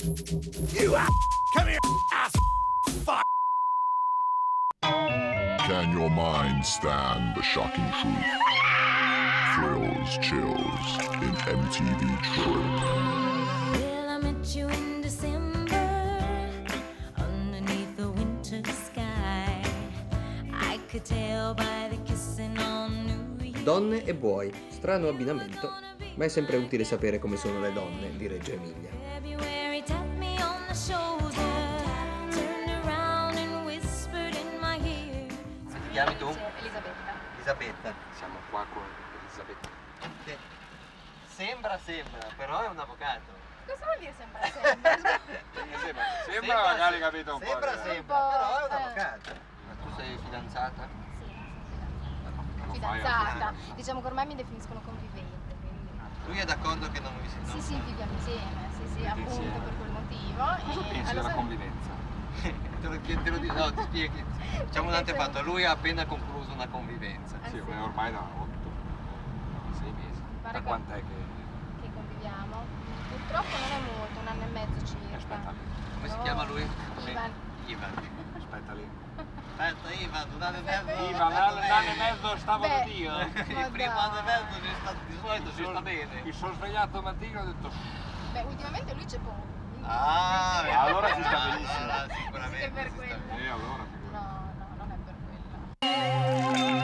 You come here, ass fuck. Can your mind stand the shocking truth? Thrills, chills in MTV Trip. Well, I met you in December underneath the winter sky. I could tell by the kissing on New Year's. Donne e buoi, strano abbinamento, ma è sempre utile sapere come sono le donne di Reggio Emilia. February tapped me on the shoulder, turned around and whispered in my ear. Ti chiami tu? Elisabetta. Elisabetta. Siamo qua con Elisabetta. Sembra, però è un avvocato. Cosa vuol dire sembra? Sembra magari capito un po'. Sembra, però è un avvocato. Ma tu sei fidanzata? Sì, fidanzata. Diciamo che ormai mi definiscono convivente, quindi. Lui è d'accordo che non vi si... Sì, viviamo insieme, sì, appunto insieme. per quel motivo. Cosa pensi della convivenza? te lo dico, no, ti spieghi. Facciamo un antefatto, lui ha appena concluso una convivenza. Sì, ormai da 6 mesi. Guarda Da quant'è che... conviviamo? Purtroppo non è molto, 1 anno e mezzo circa. Aspetta lì. Come si chiama lui? Ivan. Aspetta lì. Aspetta, Ivan, un anno e mezzo. Ivan, l'anno e mezzo stavo da Dio. Il primo anno e mezzo di solito si sta bene. Mi sono svegliato domattina e ho detto... Beh, ultimamente lui c'è poco. quindi- allora si sta benissimo. Sicuramente. Sì, che per si sta quello. bene. E allora? No, non è per quello.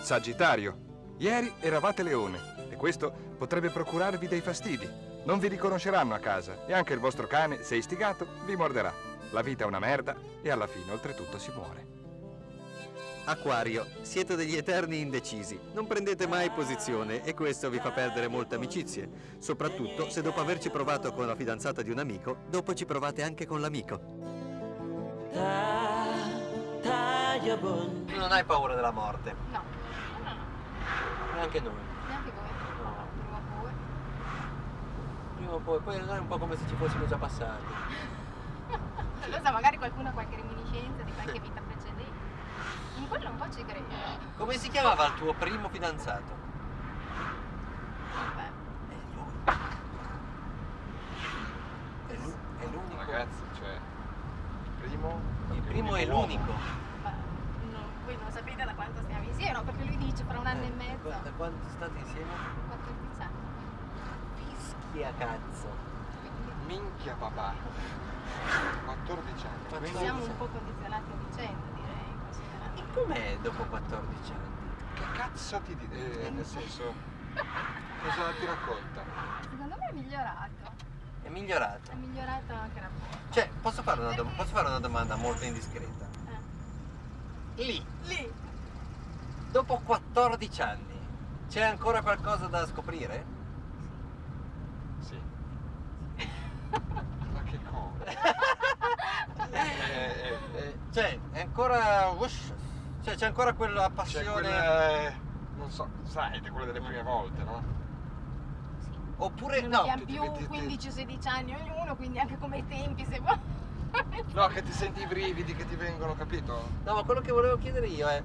Sagittario, ieri eravate leone e questo potrebbe procurarvi dei fastidi. Non vi riconosceranno a casa e anche il vostro cane, se istigato, vi morderà. La vita è una merda e alla fine oltretutto si muore. Acquario, siete degli eterni indecisi, non prendete mai posizione e questo vi fa perdere molte amicizie, soprattutto se dopo averci provato con la fidanzata di un amico, dopo ci provate anche con l'amico. Tu non hai paura della morte? No, Neanche noi. neanche voi. No. Prima o poi. Prima o poi è un po' come se ci fossimo già passati. Non lo so, magari qualcuno ha qualche reminiscenza di qualche vita precedente. In quello un po' ci credo. Come si chiamava il tuo primo fidanzato? Vabbè. È l'unico. Ragazzi, cioè... Il primo è l'unico. Ma voi non sapete da quanto stiamo insieme, no? Perché lui dice fra 1 anno e mezzo. Da quanto state insieme? 14 anni. Fischia cazzo. Minchia papà. 14 anni. Ci siamo un po' condizionati a vicenda, direi. Considerando. E com'è dopo 14 anni? Che cazzo ti dice? Nel senso... Cosa ti racconta? Secondo me è migliorato. È migliorato. È migliorato anche il rapporto. Cioè, posso fare una domanda molto indiscreta? Lì, dopo 14 anni, c'è ancora qualcosa da scoprire? Sì. Ma che cosa? Cioè, è ancora... Cioè, c'è ancora quella C'è passione... quella... Non so, sai, di quelle delle prime volte, no? Oppure Non no, abbiamo più 15-16 anni ognuno, quindi anche come i tempi, se vuoi. No, che ti senti i brividi che ti vengono, capito? no, ma quello che volevo chiedere io è...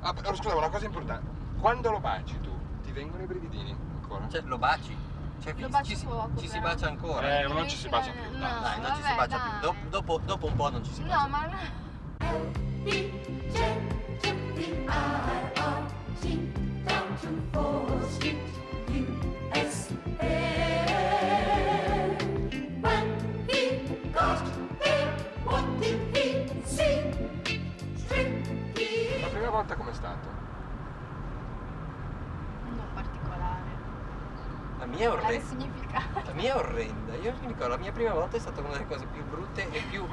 Ah, però scusa, una cosa importante. Quando lo baci tu, ti vengono i brividini ancora? Cioè, lo baci? Cioè, Lo bacio poco, ci si però. bacia ancora? Non ci si bacia più, No, dai. Dai, non ci si vabbè, bacia dai. più. Dopo un po' non ci si bacia. No, ma no. La prima volta com'è stato? Non particolare. La mia è Quale orrenda. significato? La mia è orrenda. Io mi ricordo, la mia prima volta è stata una delle cose più brutte e più...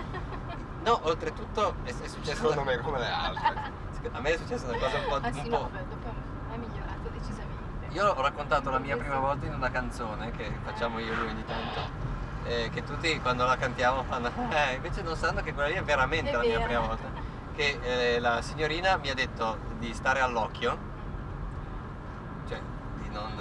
No, oltretutto è successa... Secondo me come le altre. A me è successa una cosa un po'... Ah sì, un no, po'... vabbè, dopo è migliorato decisamente. Io ho raccontato la mia prima volta in una canzone che facciamo io e lui ogni tanto. Che tutti quando la cantiamo fanno... invece non sanno che quella lì è veramente È la mia vero. prima volta. Che la signorina mi ha detto di stare all'occhio. Cioè, di non...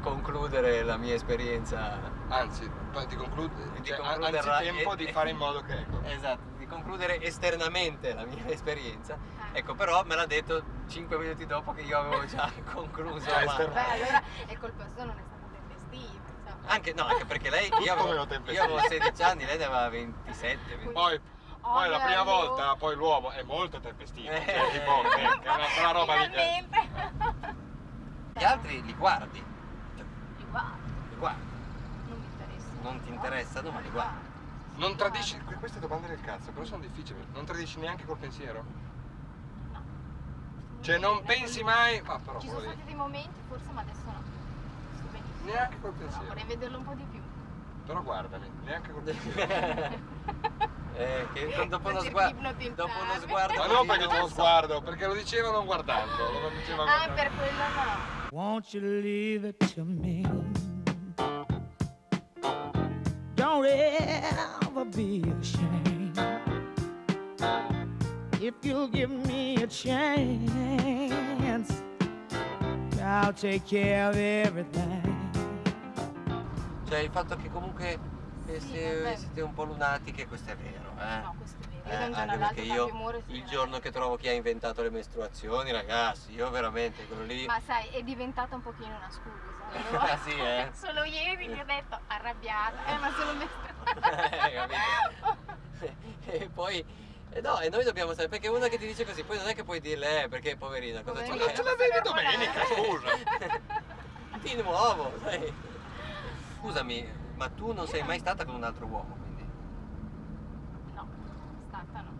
concludere la mia esperienza. Anzi, di concludere, Di anzi concluderla tempo di fare in modo che... Ecco. Esatto, di concludere esternamente la mia esperienza. Ecco, però me l'ha detto 5 minuti dopo che io avevo già concluso. Già ma- esterno. Beh, allora è colpa sua, non è stata tempestiva, insomma. anche perché lei, io Come avevo, lo tempestivo? io avevo 16 anni, lei ne aveva 27. 20. Poi la prima bello. volta, poi l'uomo è molto tempestivo, Eh. cioè tipo, che è una roba mica... Finalmente. Gli altri li guardi, Li guardo, li guardi, non mi interessa. non ti interessano, ma li guardi. Non tradisci, queste domande del cazzo, però sono difficili, non tradisci neanche col pensiero? No. Cioè non pensi mai, ma però Ci sono quello lì, stati dei momenti, forse, ma adesso no. Sto benissimo. neanche col No, pensiero, vorrei vederlo un po' di più. però guardami, neanche col pensiero. Che dopo uno Per sguardo, ipnotizzarmi. dopo uno sguardo Ma così non perché te lo so. sguardo, perché lo diceva non guardando, lo diceva Ah, guardando. per quello no. Won't you leave it to me? Don't ever be ashamed. If you'll give me a chance, I'll take care of everything. Cioè il fatto che comunque vabbè. siete un po' lunatiche, questo è vero, No, questo è vero. Io da un giorno anche all'altro perché cambio io umore. il giorno che trovo chi ha inventato le mestruazioni, ragazzi, io veramente quello lì. Ma sai, è diventata un pochino una scusa. Ah, sì, eh? Solo ieri gli ho detto arrabbiata, ma sono messo. Capito? E poi no, e noi dobbiamo sapere, perché una che ti dice così, poi non è che puoi dirle perché poverina, cosa Poverina. c'è? Ce l'avevi domenica, scusa. Di nuovo, sai? Scusami, ma tu non sei mai stata con un altro uomo, quindi? No, stata no.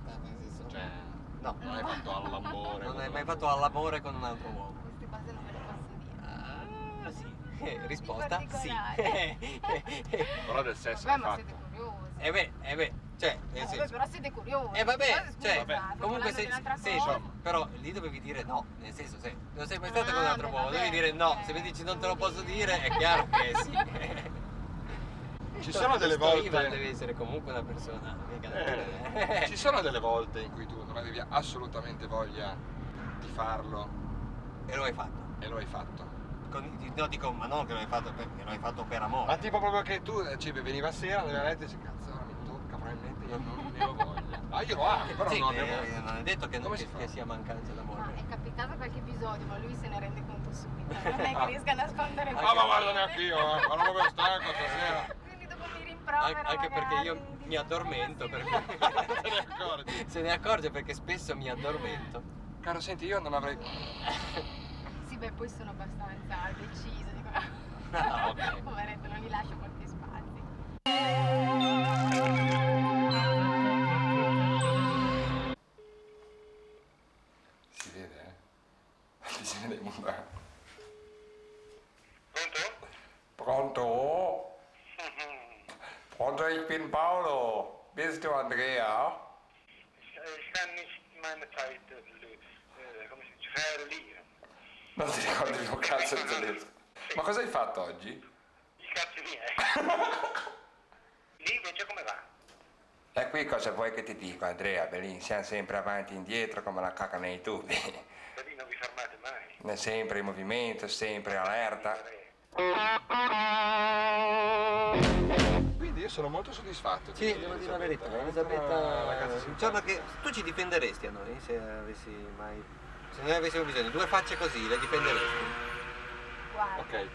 Nel senso, Cioè, no, non hai fatto all'amore. non hai mai fatto all'amore con un altro uomo. Queste cose non ve le posso dire. Ah, sì. Risposta Di sì. Però del sesso Vabbè, hai ma siete fatto. curiosi. Cioè, nel Vabbè, senso. però siete curiosi. E vabbè, Cosa, scusa, cioè, stiamo comunque parlando se, di un'altra sì, cosa. però lì dovevi dire no, nel senso se non sei mai stata con un Ah, altro beh, uomo, vabbè, devi dire no, ok. se mi dici non te lo posso dire è chiaro che sì. Ci sono delle Questo volte... Ivan deve essere comunque una persona, mica da dire. Ci sono delle volte in cui tu non avevi assolutamente voglia di farlo E lo hai fatto. e lo hai fatto. No, dico, ma non che lo hai fatto perché lo hai fatto per Ma amore. tipo proprio che tu veniva a sera, andava a letto e dici cazzo, ora mi tocca, probabilmente io non ne ho voglia. Ma io lo amo, però Sì, non ne ho voglia. non è detto che, Come che, si fa? che sia mancanza d'amore. Ma è capitato qualche episodio, ma lui se ne rende conto subito. Non è che riesca a nascondere Ah, ma guarda neanche io, ma non proprio stanco stasera. Quindi dopo mi rimprovera Anche perché magari io di mi addormento, dire, perché Te ne accorgi? se ne accorge perché spesso mi addormento. Caro, senti, io non avrei... Sì, beh, poi sono abbastanza deciso. Dico, Ah, ok. poveretto, non gli lascio molti spazi. Si vede, eh? Si vede in una... Pronto? Pronto, ich bin Paolo. Bist du Andrea? Ich kann nicht meine Zeit, come si dice, verlieren. Non ti ricordi più un cazzo di tedesco. Ma cosa hai fatto oggi? I cazzi miei. Lì invece come va? E qui cosa vuoi che ti dica, Andrea? Belin, siamo sempre avanti e indietro come la cacca nei tubi. Da lì non vi fermate mai. Sempre in movimento, sempre allerta. Quindi io sono molto soddisfatto. Sì, devo dire la verità, Elisabetta, Ragazzi, un giorno che tu ci difenderesti a noi se avessi mai, se noi avessimo bisogno, due facce così, le difenderesti? Guarda. Ok.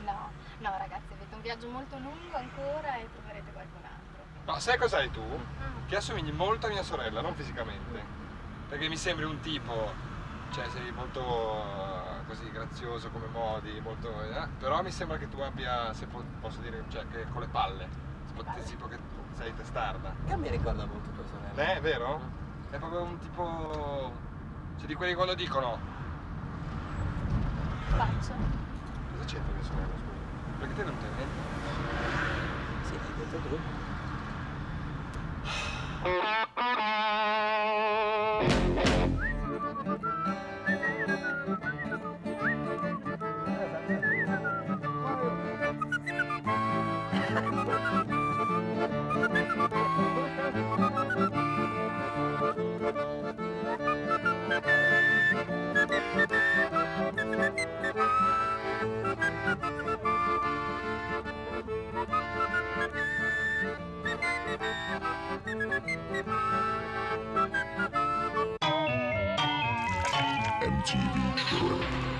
No, no ragazzi, avete un viaggio molto lungo ancora e troverete qualcun altro. Ma sai cos'hai tu? Che assomigli molto a mia sorella, non fisicamente. Perché mi sembri un tipo, cioè sei molto così grazioso come modi, molto, però mi sembra che tu abbia, se posso dire, cioè che con le palle, tipo che sei testarda. Che mi ricorda molto tua sorella. È vero? È proprio un tipo, cioè di quelli quando dicono, Faccio. cosa c'entra mia sorella, scusa? Perché te non te ne Sì, hai detto tu. MTV Trip.